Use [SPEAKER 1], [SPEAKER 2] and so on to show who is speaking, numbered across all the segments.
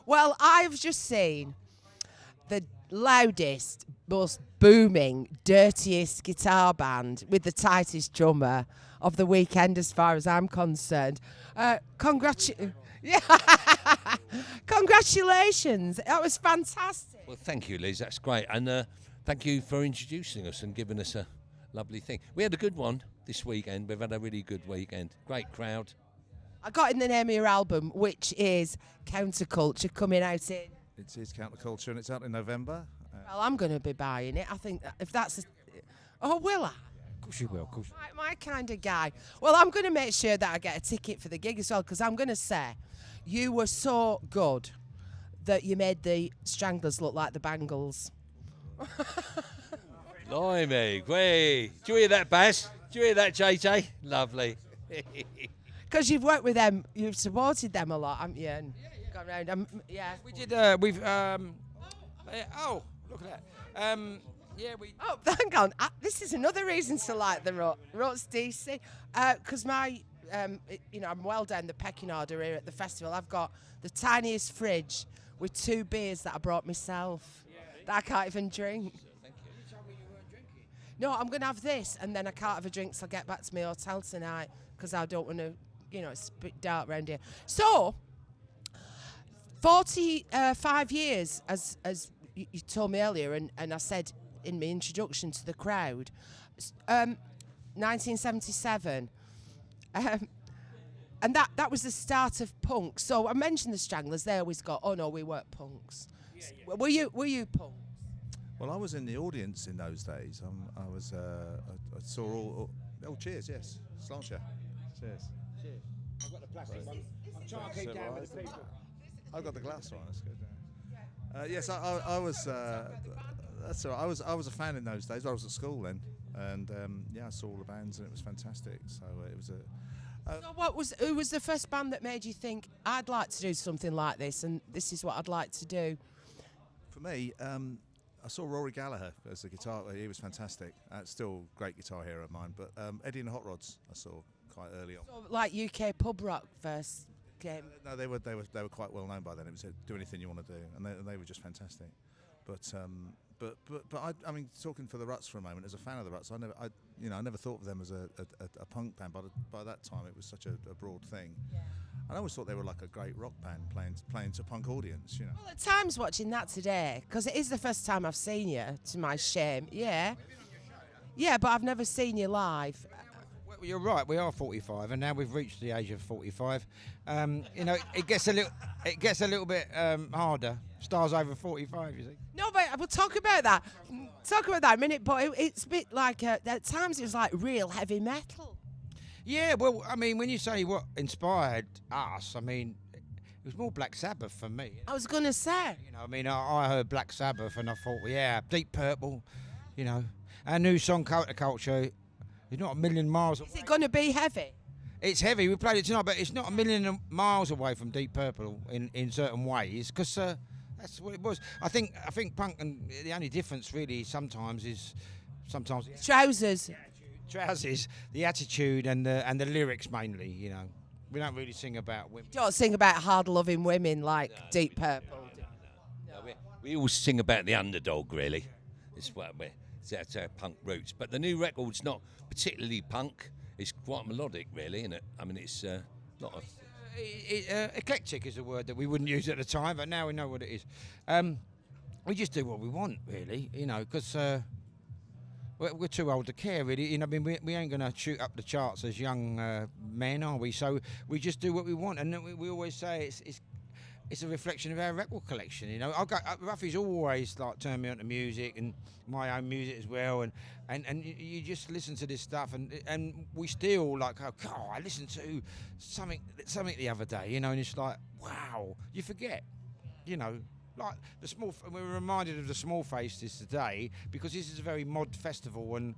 [SPEAKER 1] Well, I've just seen the loudest, most booming, dirtiest guitar band with the tightest drummer of the weekend, as far as I'm concerned. Yeah. Congratulations. That was fantastic.
[SPEAKER 2] Well, thank you, Liz. That's great. And thank you for introducing us and giving us a lovely thing. We had a good one this weekend. We've had a really good weekend. Great crowd.
[SPEAKER 1] I got in the name of your album, which is Counterculture, coming out in...
[SPEAKER 3] It is Counterculture, and it's out in November.
[SPEAKER 1] Well, I'm going to be buying it. I think that if that's... Oh, will I?
[SPEAKER 4] Of course you will, of course.
[SPEAKER 1] My kind of guy. Well, I'm going to make sure that I get a ticket for the gig as well, because I'm going to say you were so good that you made the Stranglers look like the Bangles.
[SPEAKER 2] Blimey, great. Do you hear that, Baz? Do you hear that, JJ? Lovely.
[SPEAKER 1] Because you've worked with them, you've supported them a lot, haven't you? And gone around. Yeah.
[SPEAKER 4] We did. We've. Oh, look at that. Yeah, we.
[SPEAKER 1] Oh, hang on. This is another reason to like the Rots DC. Because I'm well down the pecking order here at the festival. I've got the tiniest fridge with 2 beers that I brought myself that I can't even drink.
[SPEAKER 4] Thank you. You told me you weren't drinking.
[SPEAKER 1] No, I'm going to have this, and then I can't have a drink till I get back to my hotel tonight, because I don't want to, it's a bit dark around here. So, 45 years, as you told me earlier, and I said in my introduction to the crowd, 1977, and that was the start of punk. So I mentioned the Stranglers. They always go, "Oh no, we weren't punks." Yeah. Were you punks?
[SPEAKER 3] Well, I was in the audience in those days. I saw all. Oh, cheers! Yes, Sláinte. Cheers.
[SPEAKER 4] Cheers. I've got the plastic one. I'm trying to keep down with the people.
[SPEAKER 3] I've got the glass one. That's good. Yes, I was. That's all right. I was a fan in those days. I was at school then, and I saw all the bands, and it was fantastic. So it was a.
[SPEAKER 1] So who was the first band that made you think I'd like to do something like this, and this is what I'd like to do?
[SPEAKER 3] For me, I saw Rory Gallagher as the guitar. He was fantastic. Still a great guitar hero of mine. But Eddie and the Hot Rods I saw quite early on.
[SPEAKER 1] So, like UK pub rock first came.
[SPEAKER 3] No, they were quite well known by then. It was do anything you want to do, and they were just fantastic. But I mean, talking for the Ruts for a moment, as a fan of the Ruts, I never thought of them as a punk band. By that time, it was such a broad thing. Yeah. And I always thought they were like a great rock band playing to a punk audience,
[SPEAKER 1] Well, at times watching that today, because it is the first time I've seen you, to my shame. Yeah. Yeah, but I've never seen you live.
[SPEAKER 4] Well, you're right. We are 45, and now we've reached the age of 45. It gets a little bit harder. Stars over 45, you see.
[SPEAKER 1] No, but we'll talk about that. Talk about that in a minute. But it's a bit like at times it was like real heavy metal.
[SPEAKER 4] Yeah, well, I mean, when you say what inspired us, I mean, it was more Black Sabbath for me.
[SPEAKER 1] I was going to say.
[SPEAKER 4] I heard Black Sabbath and I thought, yeah, Deep Purple, Our new song, Counterculture, is not a million miles away.
[SPEAKER 1] Is it going to be heavy?
[SPEAKER 4] It's heavy. We played it tonight, but it's not a million miles away from Deep Purple in certain ways, because that's what it was. I think punk, and the only difference really sometimes is
[SPEAKER 1] trousers.
[SPEAKER 4] Trousers, the attitude, and the lyrics mainly. We don't really sing about women.
[SPEAKER 1] You don't sing about hard-loving women like Deep Purple.
[SPEAKER 2] No, we all sing about the underdog, really. That's our punk roots. But the new record's not particularly punk. It's quite melodic, really, isn't it? I mean, it's a lot of...
[SPEAKER 4] eclectic is a word that we wouldn't use at the time, but now we know what it is. We just do what we want, really, because... we're too old to care, really. We ain't going to shoot up the charts as young men, are we? So we just do what we want, and we always say it's a reflection of our record collection. Ruffy's always like turned me on to music and my own music as well, and you just listen to this stuff, and we still like, oh, I listened to something the other day, and it's like, wow, you forget, Like we were reminded of the Small Faces today because this is a very mod festival, and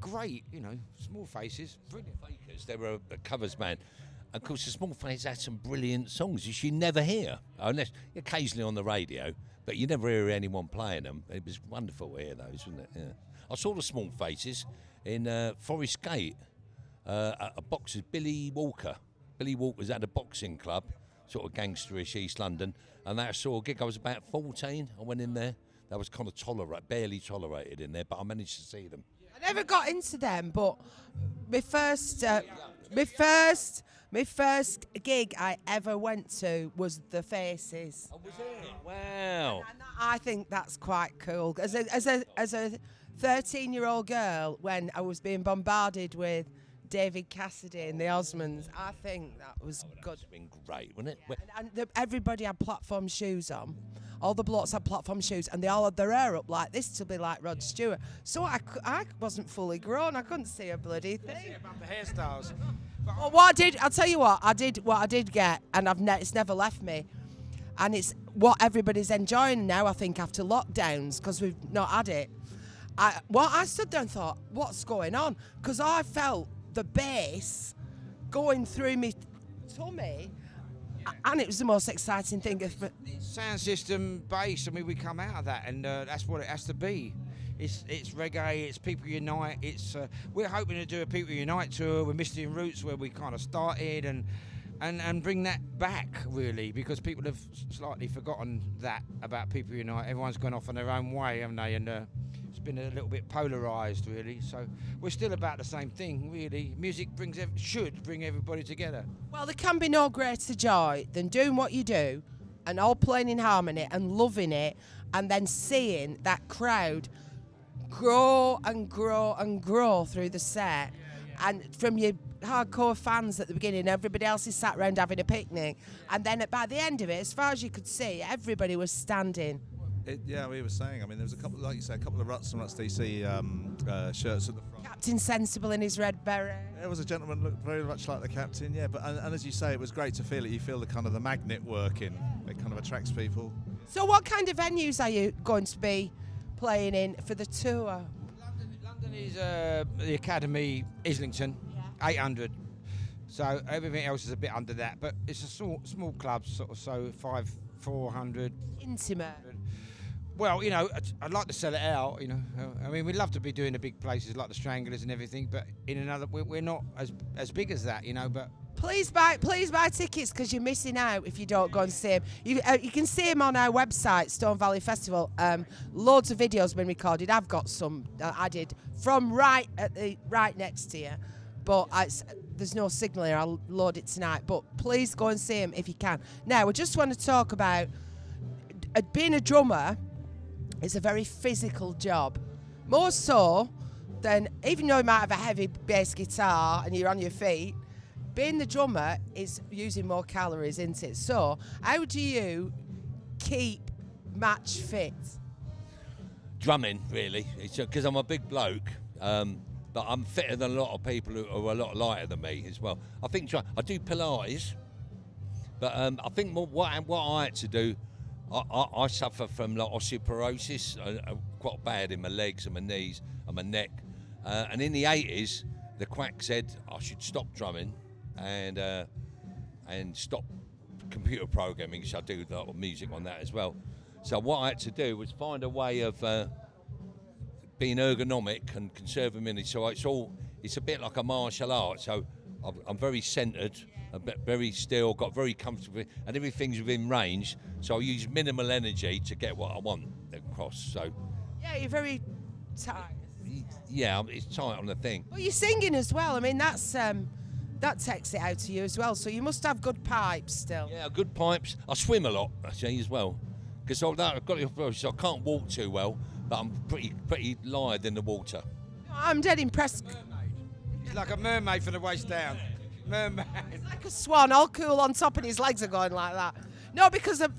[SPEAKER 4] great, Small Faces, brilliant.
[SPEAKER 2] Fakers, they were a covers band. Of course, the Small Faces had some brilliant songs you never hear, unless occasionally on the radio, but you never hear anyone playing them. It was wonderful to hear those, wasn't it? Yeah. I saw the Small Faces in Forest Gate, a box of Billy Walker. Billy Walker's at a boxing club, sort of gangsterish East London, and I saw a gig. I was about 14. I went in there. That was kind of barely tolerated in there, but I managed to see them.
[SPEAKER 1] I never got into them, but my first gig I ever went to was The Faces.
[SPEAKER 2] Oh, was it? Wow.
[SPEAKER 1] And I think that's quite cool. As a 13-year-old girl, when I was being bombarded with David Cassidy and the Osmonds, I think that was good.
[SPEAKER 2] It's been great, wasn't it?
[SPEAKER 1] And everybody had platform shoes on. All the blokes had platform shoes, and they all had their hair up like this to be like Rod Stewart. So I wasn't fully grown. I couldn't see a bloody thing.
[SPEAKER 4] About the hairstyles.
[SPEAKER 1] Well, what I did, I'll tell you what I did get, and it's never left me. And it's what everybody's enjoying now, I think, after lockdowns, because we've not had it. I stood there and thought, what's going on? Because I felt the bass going through me tummy, and it was the most exciting thing.
[SPEAKER 4] Sound system, bass. I mean, we come out of that, and that's what it has to be. It's reggae. It's People Unite. We're hoping to do a People Unite tour with Misty and Roots, where we kind of started, and bring that back, really, because people have slightly forgotten that about People Unite. Everyone's gone off on their own way, haven't they? And it's been a little bit polarised, really. So we're still about the same thing, really. Music should bring everybody together.
[SPEAKER 1] Well, there can be no greater joy than doing what you do and all playing in harmony and loving it, and then seeing that crowd grow and grow and grow through the set. And from your hardcore fans at the beginning, everybody else is sat around having a picnic, and then by the end of it, as far as you could see, everybody was standing.
[SPEAKER 3] We were saying, I mean, there was a couple, like you say, a couple of Ruts and Ruts DC shirts at the front.
[SPEAKER 1] Captain Sensible in his red beret.
[SPEAKER 3] There was a gentleman looked very much like the captain, yeah. But and as you say, it was great to feel it. You feel the kind of the magnet working. It kind of attracts people.
[SPEAKER 1] So, what kind of venues are you going to be playing in for the tour?
[SPEAKER 4] London is the Academy, Islington, 800. So everything else is a bit under that, but it's a small club, sort of, so 400.
[SPEAKER 1] Intimate.
[SPEAKER 4] Well, you know, I'd like to sell it out, you know. I mean, we'd love to be doing the big places like the Stranglers and everything, but we're not as big as that, you know, but...
[SPEAKER 1] Please buy tickets, because you're missing out if you don't go and see him. You can see him on our website, Stone Valley Festival. Loads of videos been recorded. I've got some I did from right next to you, but there's no signal here. I'll load it tonight. But please go and see him if you can. Now, we just want to talk about being a drummer. It's a very physical job, more so than, even though you might have a heavy bass guitar and you're on your feet, being the drummer is using more calories, isn't it? So how do you keep match fit?
[SPEAKER 2] Drumming, really. It's because I'm a big bloke, but I'm fitter than a lot of people who are a lot lighter than me as well. I think I do Pilates, but I think what I had to do, I suffer from like osteoporosis, quite bad in my legs and my knees and my neck. And in the 80s, the quack said I should stop drumming and stop computer programming, because I do a lot of music on that as well. So what I had to do was find a way of being ergonomic and conserving minutes. So it's a bit like a martial art. So I'm very centred, very still, got very comfortable, and everything's within range. So I use minimal energy to get what I want across. So
[SPEAKER 1] Yeah, you're very tight.
[SPEAKER 2] yeah, it's tight on the thing.
[SPEAKER 1] Well, you're singing as well. I mean, that takes it out of you as well. So you must have good pipes still.
[SPEAKER 2] Yeah, good pipes. I swim a lot actually as well, because I've got so I can't walk too well, but I'm pretty lithe in the water.
[SPEAKER 1] I'm dead impressed.
[SPEAKER 4] He's like a mermaid from the waist down. Mermaid.
[SPEAKER 1] Like a swan, all cool on top, and his legs are going like that. No, because the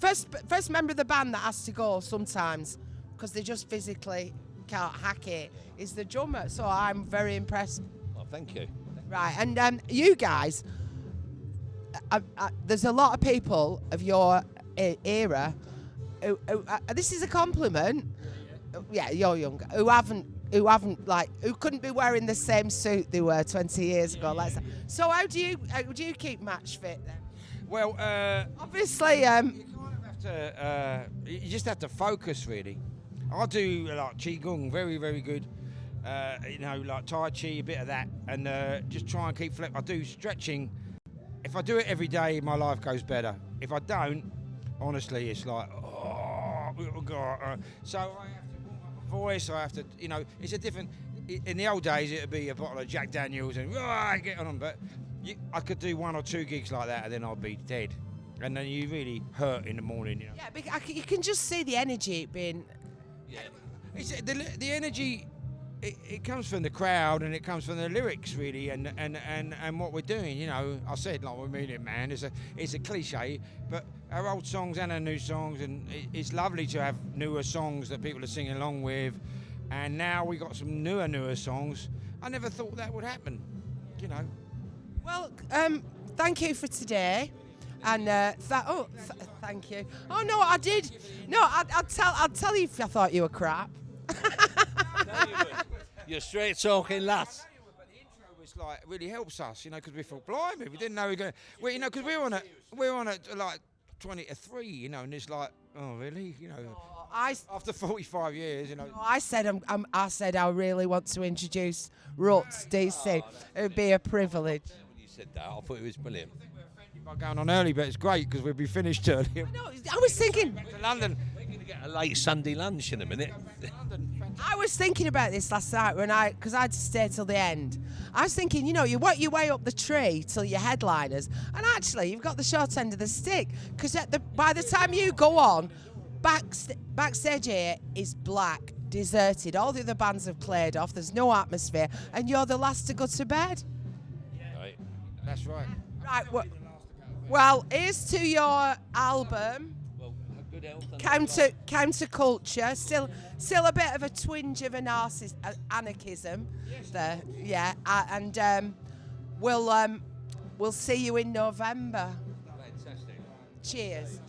[SPEAKER 1] first member of the band that has to go sometimes, because they just physically can't hack it, is the drummer. So I'm very impressed.
[SPEAKER 2] Oh, thank you.
[SPEAKER 1] Right, and you guys, there's a lot of people of your era who this is a compliment. Yeah, you're younger. Who couldn't be wearing the same suit they were 20 years ago. Like that. So how do you keep match fit then?
[SPEAKER 4] Well,
[SPEAKER 1] obviously,
[SPEAKER 4] you kind of have to. You just have to focus, really. I do like qigong, very, very good. You know, like tai chi, a bit of that, and just try and keep flexible. I do stretching if I do it every day, my life goes better. If I don't, honestly, it's like, oh God. So I have to warm up my voice. I have to, you know, it's a different. In the old days, it'd be a bottle of Jack Daniels and get on them. But I could do 1 or 2 gigs like that, and then I'd be dead. And then you really hurt in the morning, you know.
[SPEAKER 1] Yeah, you can just see the energy being.
[SPEAKER 4] Yeah. It's, the energy. It comes from the crowd and it comes from the lyrics, really, and what we're doing. You know, I said like we mean it, man. It's a cliche, but our old songs and our new songs, and it's lovely to have newer songs that people are singing along with. And now we got some newer songs. I never thought that would happen, you know.
[SPEAKER 1] Well, thank you for today, and thank you. Oh no, I did. No, I'll tell you if I thought you were crap.
[SPEAKER 2] You're straight talking, lass.
[SPEAKER 4] But the intro was like really helps us, you know, because we thought, blimey, we didn't know we were going. Well, you know, because we're on at like 20 to 3, you know, and it's like, oh really, you know. After 45 years, you know.
[SPEAKER 1] I said I really want to introduce Ruts, DC. It would be a privilege.
[SPEAKER 2] When you said that, I thought it was brilliant.
[SPEAKER 4] I think we're offended by going on early, but it's great because we'll be finished early.
[SPEAKER 1] No, I was thinking.
[SPEAKER 4] Back to London.
[SPEAKER 2] We're going to get a late Sunday lunch in a minute.
[SPEAKER 1] I was thinking about this last night because I had to stay till the end. I was thinking, you know, you work your way up the tree till your headliners, and actually you've got the short end of the stick because by the time you go on, backstage here is black, deserted. All the other bands have cleared off. There's no atmosphere, and you're the last to go to bed.
[SPEAKER 2] Right.
[SPEAKER 4] That's right.
[SPEAKER 1] Right. Well, here's to your album.
[SPEAKER 2] Well, good health.
[SPEAKER 1] Counterculture. Still a bit of a twinge of anarchism there. Yeah. And we'll see you in November.
[SPEAKER 2] Fantastic.
[SPEAKER 1] Cheers.